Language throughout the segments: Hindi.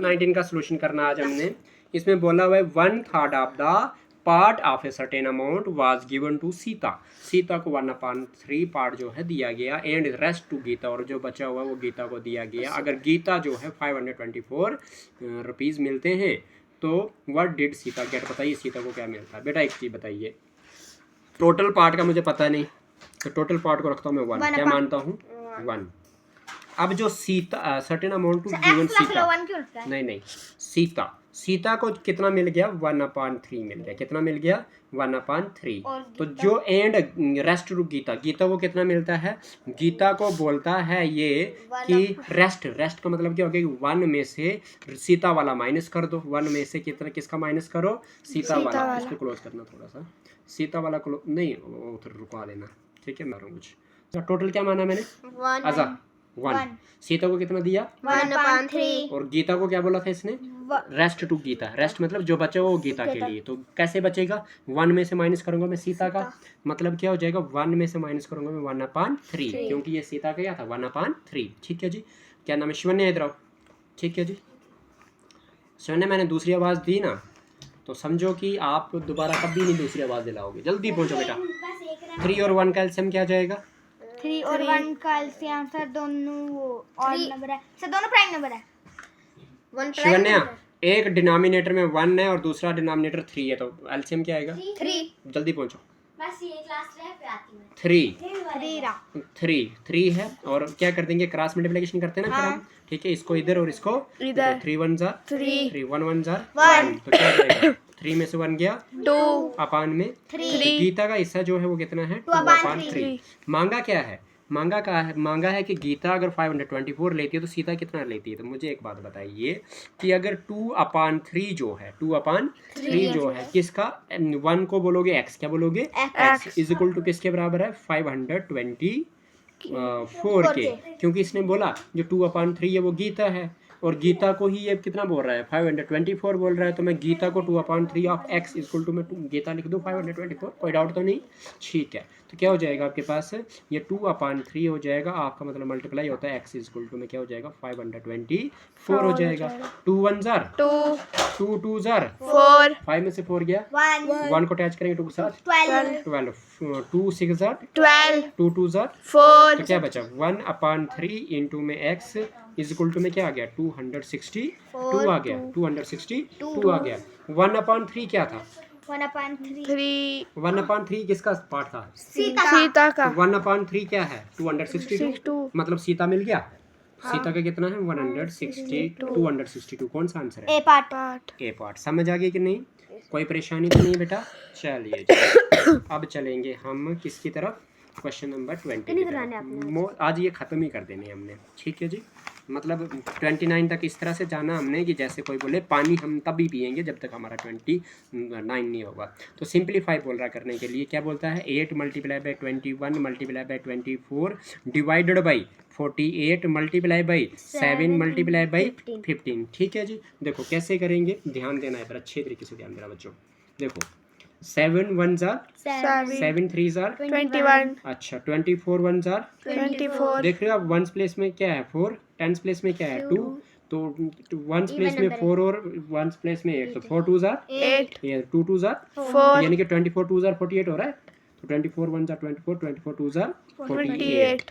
19 का सोल्यूशन करना आज हमने। इसमें बोला हुआ है 1/3 of the part of a certain amount was given to Sita. Sita को 1/3 पार्ट जो है दिया गया एंड रेस्ट टू गीता, और जो बचा हुआ वो गीता को दिया गया। अगर गीता जो है 524 रुपीज़ मिलते हैं तो व्हाट डिड सीता गेट, बताइए सीता को क्या मिलता है। बेटा एक चीज़ बताइए, टोटल पार्ट का मुझे पता नहीं, तो टोटल पार्ट को रखता हूँ मैं 1, क्या मानता हूँ 1। अब जो Sita certain amount to given Sita, नहीं सीता को कितना मिल गया 1/3 मिल गया। कितना मिल गया 1/3। तो जो and rest to Gita, Gita को कितना मिलता है, गीता को बोलता है ये कि रेस्ट का मतलब क्या हो गया 1 में से सीता वाला माइनस कर दो। 1 में से कितना किसका माइनस करो, सीता वाला। इसको क्लोज करना थोड़ा सा, सीता वाला नहीं उधर रुकवा देना, ठीक है। मारो कुछ टोटल क्या माना मैंने 1। सीता को कितना दिया 1/3, और गीता को क्या बोला था इसने रेस्ट टू गीता। रेस्ट मतलब जो बचा वो गीता के लिए। तो कैसे बचेगा 1 में से माइनस करूंगा मैं सीता का, मतलब क्या हो जाएगा 1 में से माइनस करूंगा मैं 1/3, क्योंकि ये सीता का क्या था 1/3। ठीक है जी। क्या नाम है, शिवन्या इधर आओ। ठीक है जी शिवन्या, मैंने दूसरी आवाज़ दी ना तो समझो कि आप दोबारा कभी नहीं दूसरी आवाज़ दिलाओगे। जल्दी पहुँचो बेटा। 3 और 1 का एलसीएम क्या जाएगा 3 और 1 का एलसीएम सर दोनों ऑड नंबर है सर, दोनों प्राइम नंबर है। शिवन्या एक डिनोमिनेटर में 1 है और दूसरा डिनोमिनेटर 3 है, तो एलसीएम क्या आएगा 3। जल्दी पहुंचो। बस ये क्लास रह पे आती है 3 है और क्या कर देंगे क्रॉस मल्टीप्लिकेशन करते हैं ना फिर हम। ठीक है, इसको इधर और इसको इधर। 3 1 जार 3, 1 1 जार 1, तो क्या जाएगा 3 में से 1 गया 2 अपान में 3। गीता का हिस्सा जो है वो कितना है 2/3। मांगा क्या है, मांगा है कि गीता अगर 524 लेती है तो सीता कितना लेती है। तो मुझे एक बात बताइए कि अगर 2/3 जो है 2/3 जो है किसका, 1 को बोलोगे x, क्या बोलोगे x इज इक्वल टू किसके बराबर है 524 के, क्योंकि इसने बोला जो 2/3 है वो गीता है और गीता को ही ये कितना बोल रहा है 524 बोल रहा है। तो मैं गीता को 2/3 ऑफ x इक्वल टू मैं गीता लिख दूँ 524, कोई डाउट तो नहीं। ठीक है, तो क्या हो जाएगा आपके पास ये 2/3 हो जाएगा आपका, मतलब मल्टीप्लाई होता है x इक्वल टू में क्या हो जाएगा 524 हो जाएगा। 2 1 जार 2 2 जार 4, 5 में से 4 गया 1 को अटैच करेंगे 2 के साथ 12, 2 6 जार 12, 2 2 जार 4, तो क्या बचा 1/3 इंटू में x इज इक्वल टू में क्या आ गया 262 आ गया 262 आ गया। 1/3 क्या था 1/3 किसका पार्ट था सीता का। 1/3 क्या है 262, मतलब सीता मिल गया। सीता का कितना है 262। कौन सा आंसर है ए पार्ट। समझ आ गई कि नहीं, कोई परेशानी तो नहीं बेटा। चलिए अब चलेंगे हम किसकी तरफ, क्वेश्चन नंबर 20। आज ये ख़त्म ही कर देने हमने। ठीक है जी, मतलब 29 तक इस तरह से जाना हमने कि जैसे कोई बोले पानी हम तभी पिएंगे जब तक हमारा 29 नहीं होगा। तो सिंपलीफाई बोल रहा करने के लिए क्या बोलता है 8 multiply by 21 multiply by 24 divided by 48 multiply by 7 multiply by 15। ठीक है जी, देखो कैसे करेंगे, ध्यान देना है पर अच्छे तरीके से ध्यान देना बच्चों। देखो 7 1 जार 7 3 जार 21, अच्छा 24 1 जार 24, देख रहे हो आप, 1 प्लेस में क्या है 4, 10 प्लेस में क्या है 2, तो 1 प्लेस में 4 और 1 प्लेस में 8, तो 4 2 जार 8, ये 2 2 जार 4, यानी कि 24 2 जार 48 हो रहा है। तो 24 1 jar 24, 24 2 jar 48,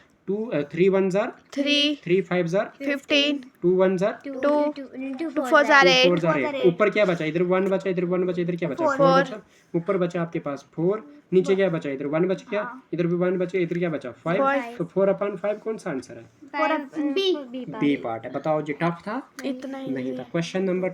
3 1 jar 3, 3 5 jar 15, 2 1 jar 2 4 jar 8। ऊपर क्या बचा, इधर 1 बचा, इधर 1 बचा, इधर क्या बचा 4 बचा। ऊपर बचा आपके पास 4, नीचे क्या बचा इधर 1 बच गया, इधर भी 1 बचा, इधर क्या बचा 5। तो 4/5 कौन सा आंसर है बी पार्ट है। बताओ जी टफ था इतना ही नहीं था। क्वेश्चन नंबर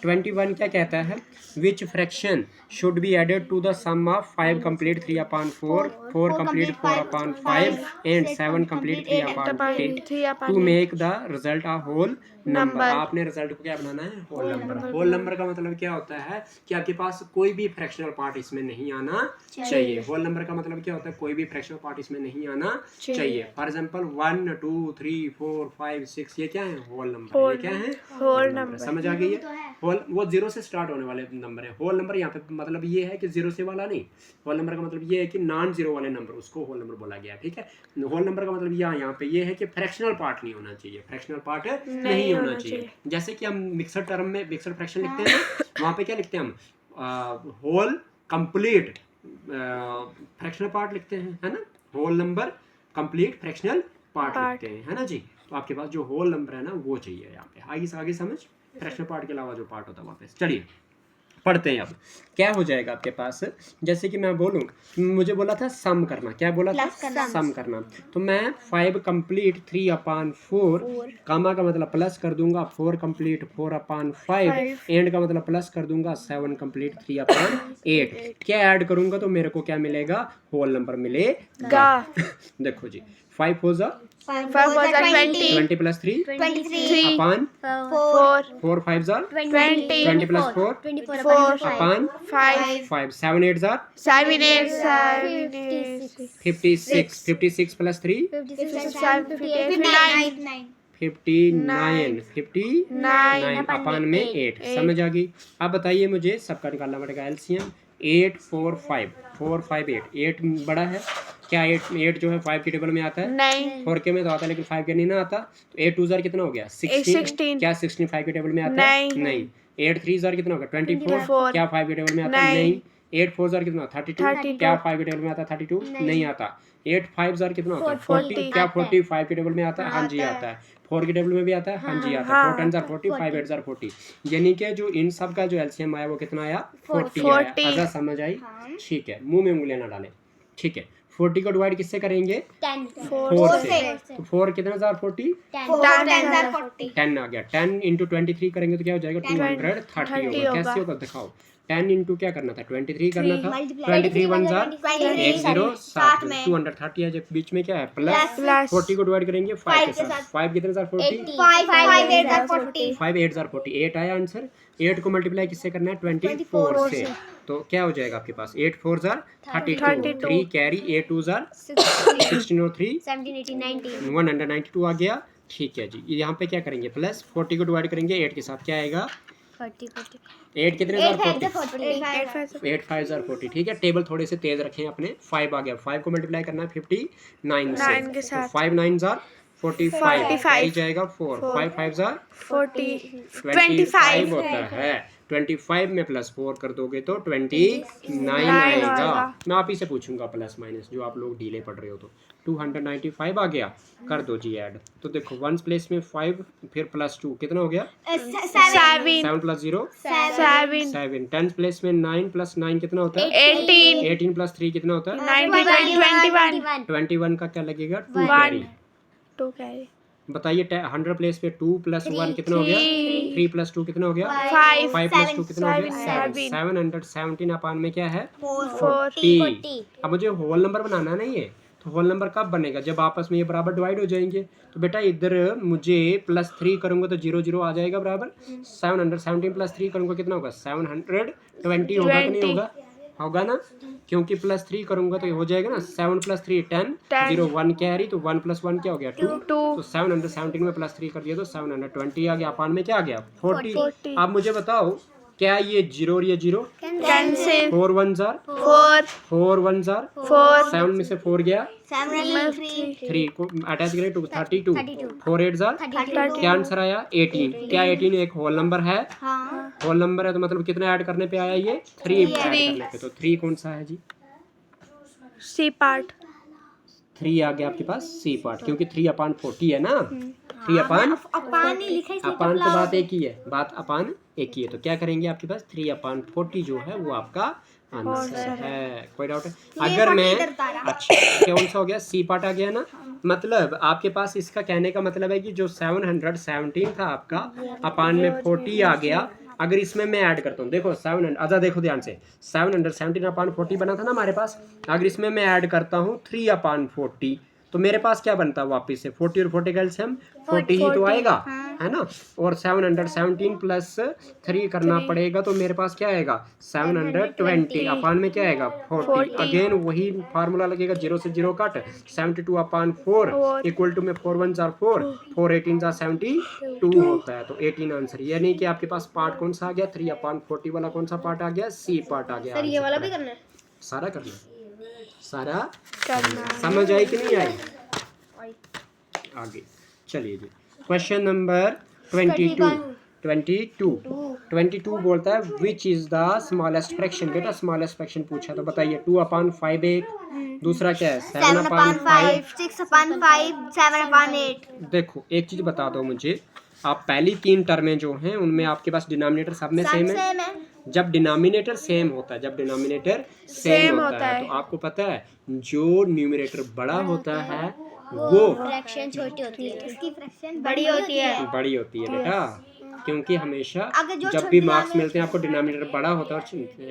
21 क्या कहता है, which fraction should be added to the sum of 5 complete 3/4, 4 complete 4/5 and 7 complete 3/8 to make the result a whole number. आपने रिजल्ट को क्या बनाना है होल नंबर। होल नंबर का मतलब क्या होता है कि आपके पास कोई भी फ्रैक्शनल पार्ट इसमें नहीं आना चाहिए। होल नंबर का मतलब क्या होता है, कोई भी फ्रैक्शनल पार्ट इसमें नहीं आना चाहिए। फॉर एग्जांपल 1 2 3 4 5 6 ये क्या है होल नंबर, ये क्या है होल नंबर। समझ आ गई है, होल वो जीरो से स्टार्ट होने वाले नंबर है। होल नंबर यहाँ पे मतलब ये है कि जीरो से वाला नहीं, होल नंबर का मतलब ये है कि नॉन जीरो वाले नंबर, उसको होल नंबर बोला गया, ठीक है। होल नंबर का मतलब यहाँ पे ये है कि फ्रैक्शनल पार्ट नहीं होना चाहिए, फ्रैक्शनल पार्ट नहीं होना चाहिए। जैसे कि हम मिक्सड टर्म में मिक्सड फ्रैक्शन लिखते हैं ना, वहाँ पे क्या लिखते हैं हम, होल कंप्लीट फ्रैक्शनल पार्ट लिखते हैं, है ना, whole number complete fractional part लिखते हैं, है ना जी। तो आपके पास जो होल नंबर है ना वो चाहिए यहाँ पे, आगे समझ, फ्रैक्शनल पार्ट के अलावा जो पार्ट होता है वहाँ पे। चलिए पढ़ते हैं। अब क्या हो जाएगा आपके पास, जैसे कि मैं बोलूँ, मुझे बोला था सम करना, क्या बोला था, सम करना, तो मैं 5 कंप्लीट 3/4 कामा का मतलब प्लस कर दूंगा, 4 कंप्लीट 4/5 एंड का मतलब प्लस कर दूंगा 7 कंप्लीट 3/8। क्या ऐड करूंगा तो मेरे को क्या मिलेगा, होल नंबर मिलेगा। देखो जी, 5 4 जा 20 प्लस 3 अपॉन 4 5 जा 20 प्लस 4 अपॉन 5 7 8 जा 56 प्लस 3 59 अपॉन में 8, समझ आ गई। अब बताइए मुझे सबका निकालना पड़ेगा एलसीएम। 8 4 5 4 5 8 बड़ा है क्या, 8 जो है 5 की टेबल में आता है, 4 के में तो आता है लेकिन 5 के नहीं ना आता, तो 8 2 जार कितना हो गया 16, क्या 16 5 की टेबल में आता है, नहीं। 8 3 जार कितना होगा 24, क्या 5 की टेबल में आता है, नहीं। 8 4 जार कितना 32, क्या 5 की टेबल में आता है 32, नहीं आता। 8 5 जार कितना होता है 40, क्या 40 5 की टेबल में आता है, हाँ जी आता है। 4 की टेबल में भी आता है, हाँ जी आता है। 4 10 जार 40, 5 8 जार 40, यानी कि जो इन सब का जो एलसीएम आया वो कितना आया 40 आया। आजा समझ आई, ठीक है, मुंह में उंगलियां ना डालें, ठीक है। 40 को डिवाइड किससे करेंगे, 4 से, तो 4 कितना जार 40, 10 आ गया। 10 इंटू 23 करेंगे तो क्या हो जाएगा 230 होगा। कैसे होगा दिखाओ, 10 इंटू क्या करना था 23 करना था, 23 1 जार 107 230 है, जब बीच में क्या है प्लस, 40 को डिवाइड करेंगे 5 के साथ, 5 कितने जार 40, 5 8 जार 40, 8 आया आंसर। 8 को मल्टीप्लाई किससे करना है 24 से, तो क्या हो जाएगा आपके पास 8 4 जार 32, 3 कैरी 8 2 जार 16 और 3 192 आ गया, ठीक है जी। यहाँ पे क्या करेंगे प्लस, 40 को डिवाइड करेंगे 8 के साथ, क्या आएगा 8 कितने जार 40, 8 5 जार 40, ठीक है। टेबल थोड़े से तेज रखें अपने। 5 आ गया, 5 को मल्टीप्लाई करना है 59 से, तो 5 9 जार 45 कैरी जाएगा 4, 5 5 जार 25 होता है। 25 में प्लस 4 कर दोगे तो 29 आएगा। मैं आप ही से पूछूंगा प्लस माइनस, जो आप लोग डीले पढ़ रहे हो, तो 295 आ गया, कर दो जी ऐड। तो देखो 1 प्लेस में 5 फिर प्लस 2 कितना हो गया 7 प्लस 0 7, 10 प्लेस में 9 प्लस 9 कितना होता है 18 प्लस 3 कितना होता है 21 का क्या लगेगा 2 कैरी। बताइए 100 प्लेस पे 2 प्लस 1 कितना हो गया 3 प्लस 2 कितना हो गया 5 प्लस 2 कितना हो गया 7, 717 अपान में क्या है 40। अब मुझे होल नंबर बनाना है ना, ये तो होल नंबर कब बनेगा जब आपस में ये बराबर डिवाइड हो जाएंगे। तो बेटा इधर मुझे प्लस 3 करूंगा तो 0 0 आ जाएगा बराबर, 717 प्लस 3 करूंगा कितना होगा 720 होगा कि नहीं होगा, होगा ना, क्योंकि प्लस 3 करूंगा तो ये हो जाएगा ना 7 प्लस 3 10 0 1 कैरी, तो 1 प्लस 1 क्या हो गया 2, तो 717 में प्लस 3 कर दिया तो 720 आ गया, अपान में क्या आ गया 40। आप मुझे बताओ क्या ये 0 और ये 0 कैंसिल, 4 1 जार 4 1 जार 7 में से 4 गया 3 को अटैच करें तो 32 4 8 जार, क्या आंसर आया 18। क्या 18 एक होल नंबर है, होल नंबर है तो मतलब कितना ऐड करने पे आया ये 3 ऐड करने पे, तो 3 कौन सा है जी सी पार्ट, 3 आ गया आपके पास सी पार्ट, क्योंकि 3/40 है ना, 3/अपान तो बात एक ही है, बात अपान एक ही है, तो क्या करेंगे आपके पास 3/40 जो है वो आपका आंसर है। कोई डाउट है अगर मैं, अच्छा कौन सा हो गया सी पार्ट आ गया ना, मतलब आपके पास इसका कहने का मतलब है कि जो 717 था आपका अपान में 40 आ गया, अगर इसमें मैं ऐड करता हूँ देखो 700, अच्छा देखो ध्यान से 717/40 बना था ना हमारे पास, अगर इसमें मैं ऐड करता हूँ 3/40 तो मेरे पास क्या बनता है वापस से 40 और 40 का एलसीएम 40 ही तो आएगा, है ना। और 717 प्लस 3 करना पड़ेगा, तो मेरे पास क्या आएगा 720 अपान में क्या आएगा 40। अगेन वही फार्मूला लगेगा, 0 से 0 कट, 72 अपान 4 इक्वल टू में 4 1 जार 4 4 18 जार 72 होता है। तो 18 आंसर, यानी कि आपके पास पार्ट कौन सा आ गया 3 अपान 40 वाला, कौन सा पार्ट आ गया सी पार्ट आ गया। सर ये वाला भी करना है, सारा करना समझ आई कि नहीं आई। आगे चलिए जी, क्वेश्चन नंबर 22 बोलता है which is the smallest fraction. बेटा स्मॉलेस्ट फ्रैक्शन पूछा तो बताइए 2 अपान 5 एक, दूसरा क्या है 7 अपान 5, 6 अपान 5, 7 अपान 8। देखो एक चीज बता दो मुझे, आप पहली 3 टर्में जो हैं उनमें आपके पास डिनोमिनेटर सब में सेम है। जब डिनोमिनेटर सेम होता है, जब डिनोमिनेटर सेम होता है तो आपको पता है जो न्यूमरेटर बड़ा होता है वो फ्रैक्शन छोटी होती है, इसकी फ्रैक्शन बड़ी होती है बेटा, क्योंकि हमेशा जब भी मार्क्स मिलते हैं आपको डिनोमिनेटर बड़ा होता है और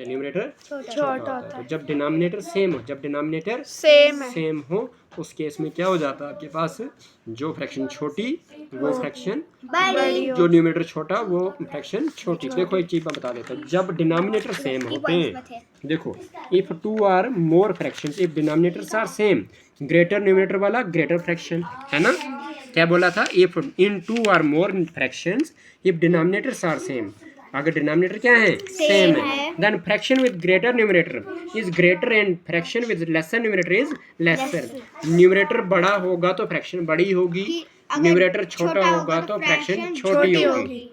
न्यूमरेटर छोटा होता है। तो जब डिनोमिनेटर सेम हो उस केस में क्या हो जाता है आपके पास जो फ्रैक्शन छोटी वो फ्रैक्शन बड़ी, जो न्यूमरेटर छोटा वो फ्रैक्शन छोटी। देखो एक चीज मैं बता देता हूँ, जब डिनोमिनेटर सेम होते हैं, देखो if 2 are more fractions if denominators are same, greater numerator वाला ग्रेटर फ्रैक्शन, है ना। क्या बोला था, if in 2 are more fractions if denominators are same, अगर डिनोमिनेटर क्या है सेम है, then fraction with greater numerator is greater and fraction with lesser numerator is lesser. Numerator बड़ा होगा तो फ्रैक्शन बड़ी होगी, न्यूमरेटर छोटा होगा तो फ्रैक्शन छोटी होगी।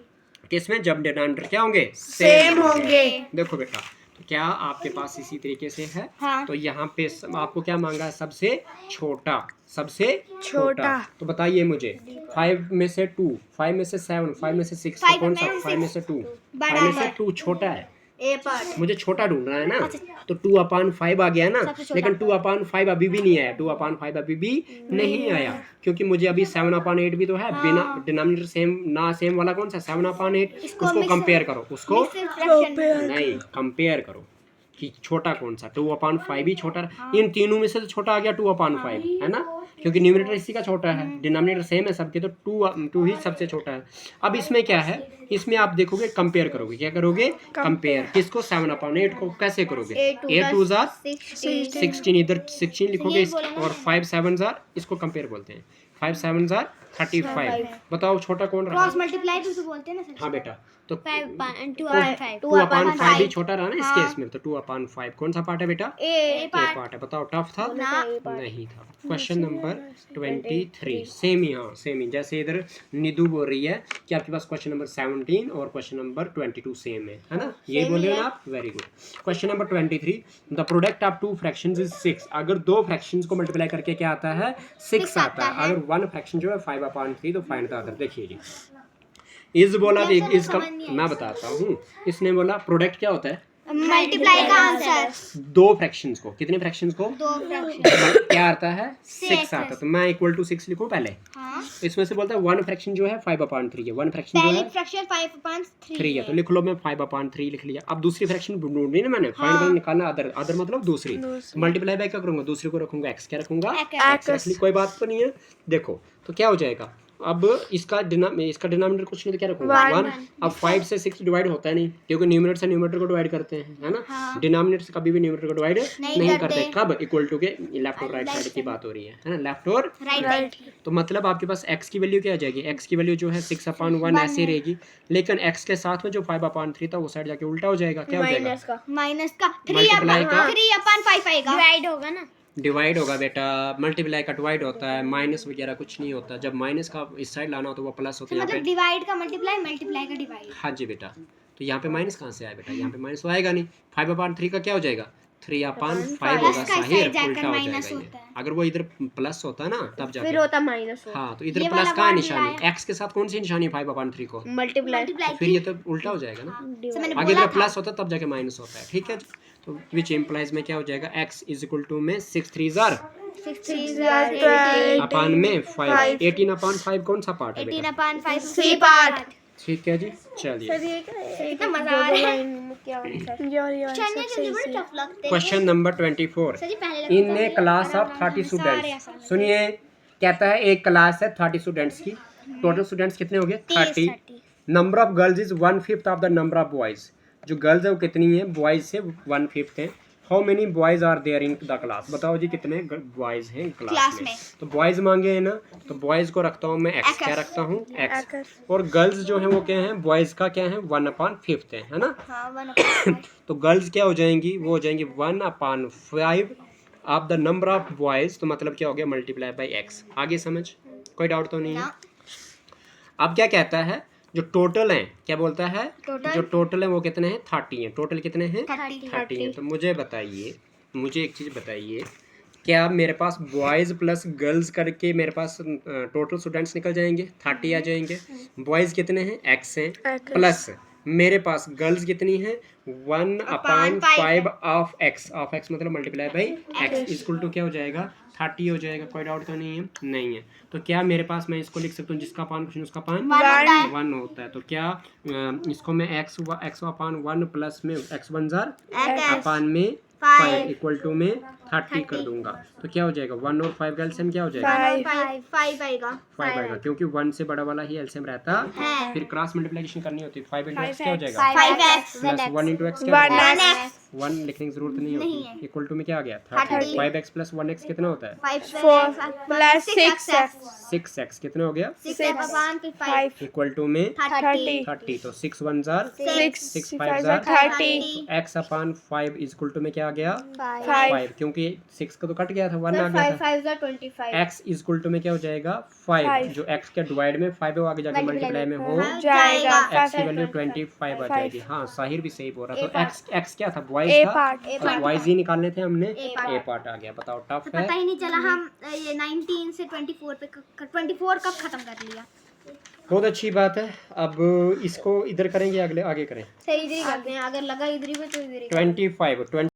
किसमें, जब डिनोमिनेटर क्या होंगे सेम होंगे। देखो बेटा तो क्या आपके पास इसी तरीके से है, हाँ। तो यहाँ पे आपको क्या मांगा है सबसे छोटा, तो बताइए मुझे 5 में से 2, 5 में से 7, 5 में से 6, तो कौन सा 5 में से 2, 5 में से 2 छोटा है, ए पार्ट मुझे छोटा ढूंढना है ना। तो 2 अपान 5 आ गया ना, लेकिन 2 अपान 5 अभी भी नहीं आया, 2 अपान 5 अभी भी नहीं आया, क्योंकि मुझे अभी 7 अपान 8 भी तो है। बिना डिनोमिनेटर सेम वाला कौन सा 7 अपान 8, उसको कंपेयर करो, उसको नहीं कंपेयर करो कि छोटा कौन सा 2 अपान 5 ही छोटा, इन तीनों में से तो छोटा आ गया 2 अपान 5, है ना, क्योंकि न्यूमरेटर इसी का छोटा है, डिनोमिनेटर सेम है सबके, तो 2 ही सबसे छोटा है। अब इसमें क्या है, इसमें आप देखोगे कंपेयर करोगे, क्या करोगे कंपेयर, किसको 7 अपॉन 8 को कैसे करोगे, 8 2 जार 16, इधर 16 लिखोगे और 5 7 जार, इसको कंपेयर बोलते हैं, 5 7 जार 35। बताओ छोटा कौन रहा, क्रॉस मल्टीप्लाई भी तो बोलते हैं ना सर। हाँ बेटा, तो 2 अपान 5 भी छोटा रहा ना इस केस में, तो 2 अपान 5 कौन सा पार्ट है बेटा, ए पार्ट है। बताओ टफ था नहीं था। क्वेश्चन नंबर 23 सेम ही जैसे इधर निधु बोल रही है कि आपके पास क्वेश्चन नंबर 17 और क्वेश्चन नंबर 22 सेम है ना, ये बोल रहे हो ना आप, very good. Question number 23, the product of 2 fractions is 6। अगर 2 फ्रैक्शंस को मल्टीप्लाई करके क्या आता है 6 आता है। अगर 1 फ्रैक्शन जो है 5 अपॉन 3, तो फाइंड द अदर। देखिए जी, इस बोला इसका मैं बताता हूँ, इसने बोला प्रोडक्ट क्या होता है, मल्टीप्लाई का आंसर 2 फ्रैक्शंस को, कितने फ्रैक्शंस को 2 फ्रैक्शन क्या आता है 6 आता है, तो मैं इक्वल टू 6 लिखूं पहले। हाँ, इसमें से बोलता है 1 फ्रैक्शन जो है 5 अपॉन 3 है, 1 फ्रैक्शन जो पहली है फ्रैक्शन 5 अपॉन 3 है, तो लिख लो, मैं 5 अपॉन 3 लिख लिया। अब दूसरी फ्रैक्शन ढूंढनी ना मैंने, फाइंड करके निकालना अदर मतलब दूसरी, मल्टीप्लाई बाय क्या करूंगा, दूसरी को रखूंगा x, क्या रखूंगा x, कोई बात तो नहीं है। देखो तो क्या हो जाएगा, अब इसका डिनोमिनेटर कुछ नहीं तो क्या रखूंगा 1। अब 5 से 6 डिवाइड होता है नहीं, क्योंकि न्यूमरेटर से न्यूमरेटर को डिवाइड करते हैं, है ना। डिनोमिनेटर से कभी भी न्यूमरेटर को डिवाइड नहीं करते। कब, इक्वल टू के लेफ्ट और राइट साइड की बात हो रही है ना, लेफ्ट और राइट। तो मतलब आपके पास x की वैल्यू क्या आ जाएगी, x की वैल्यू जो है 6 अपॉन 1 ऐसे रहेगी, लेकिन x के साथ में जो 5 अपॉन 3 था वो साइड जाके उल्टा हो जाएगा, क्या हो जाएगा माइनस का 3 मल्टीप्लाई का 3 अपॉन 5 आएगा, डिवाइड होगा ना, डिवाइड होगा बेटा, मल्टीप्लाई का डिवाइड होता है, माइनस वगैरह कुछ नहीं होता। जब माइनस का इस साइड लाना हो तो वो प्लस होता है, यहाँ मतलब पे डिवाइड का मल्टीप्लाई, मल्टीप्लाई का डिवाइड। हाँ जी बेटा, तो यहाँ पे माइनस कहाँ से आया बेटा, यहाँ पे माइनस तो आएगा नहीं, 5 अपॉन 3 का क्या हो जाएगा 3 अपॉन 5 होगा, साहिर उल्टा हो जाएगा ये। अगर वो इधर प्लस होता ना तब जाके फिर होता माइनस। हाँ, तो इधर प्लस का निशानी, x के साथ कौन सी निशानी 5 अपॉन 3 को मल्टीप्लाई, फिर ये तो उल्टा हो जाएगा ना, आगे इधर प्लस होता तब जाके माइनस होता है, ठीक है। तो विच इम्प्लाइज में क्या हो जाएगा, x इज इक्वल टू में 6 3 जार 6 अपान में 5, 18 अपॉन 5 कौन सा पार्ट है 18 बेटा, अपॉन 5 सी पार्ट, ठीक है जी, चलिए कितना मजा आ रहा है। सबसे easy। टफ लगते हैं। Question number 24। सर जी पहले लगते इन ए क्लास ऑफ 30 स्टूडेंट्स, सुनिए कहता है एक क्लास है 30 स्टूडेंट्स की, टोटल स्टूडेंट्स कितने हो गए 30। Number of girls is 1/5 of the number of boys, जो गर्ल्स है वो कितनी है, बॉयज से 1/5 है। How many boys are there in the class, बताओ जी कितने बॉयज हैं क्लास में। तो बॉयज मांगे हैं ना, तो बॉयज को रखता हूँ मैं एक्स, क्या रखता हूँ एक्स, और गर्ल्स जो है वो क्या है, बॉयज का क्या है 1/5 है ना। हाँ 1/5। तो गर्ल्स क्या हो जाएंगी, वो हो जाएंगी 1/5 of the number of boys, तो मतलब क्या हो गया मल्टीप्लाई बाई एक्स। आगे समझ, कोई डाउट तो नहीं है। अब क्या कहता है, जो टोटल हैं, क्या बोलता है, जो टोटल है वो कितने हैं 30 हैं। टोटल कितने हैं 30 हैं। तो मुझे बताइए, मुझे एक चीज़ बताइए, क्या मेरे पास बॉयज़ प्लस गर्ल्स करके मेरे पास टोटल स्टूडेंट्स निकल जाएंगे 30 आ जाएंगे। बॉयज़ कितने हैं एक्स हैं, प्लस मेरे पास गर्ल्स कितनी है 1/5 ऑफ एक्स, ऑफ एक्स मतलब multiply by x equal to क्या हो जाएगा 30 हो जाएगा। कोई डाउट तो नहीं है, नहीं है। तो क्या मेरे पास, मैं इसको लिख सकता हूँ जिसका पान कुछ नहीं उसका पान 1 होता है। तो क्या इसको मैं एक्स अपान 1 प्लस में एक्स 1 जार अपान में 5 इक्वल टू में 30 कर दूंगा। तो क्या हो जाएगा 1 और 5 का एलसीएम क्या हो जाएगा 5 आएगा। 5 आएगा, क्योंकि 1 से बड़ा वाला ही एलसीएम रहता है। फिर क्रॉस मल्टीप्लिकेशन करनी होती है। 5 इंटू एक्स क्या हो जाएगा 5x प्लस 1 इंटू एक्स क्या हो जाएगा 1 लिखने की जरूरत नहीं होती। इक्वल टू में क्या आ गया 30। 5x प्लस 1x कितना होता है 4 प्लस 6x 6x कितना हो गया 6/5 इक्वल टू में 30 तो 6 1 जार 6 5 5 जार 30 x अपान 5 इक्वल टू में क्या आ गया 5 5, क्योंकि 6 का तो कट गया था 1 आ गया था। 5 25 x इक्वल टू में क्या हो जाएगा 5, जो x के डिवाइड में 5 है वो आगे जाके मल्टीप्लाई में हो जाएगा। x की वैल्यू 25 आ जाएगी। हाँ साहिर भी सही बोल रहा। तो x क्या था बॉयज था, तो बॉयज ही निकालने थे हमने, ए पार्ट आ गया। बताओ टफ है, पता ही नहीं चला हम ये 19 से 24 पे 24 कब खत्म कर लिया। बहुत अच्छी बात है। अब इसको इधर करेंगे, अगले आगे करें। सही इधर ही करते हैं, अगर लगा इधर ही पे तो इधर ही 25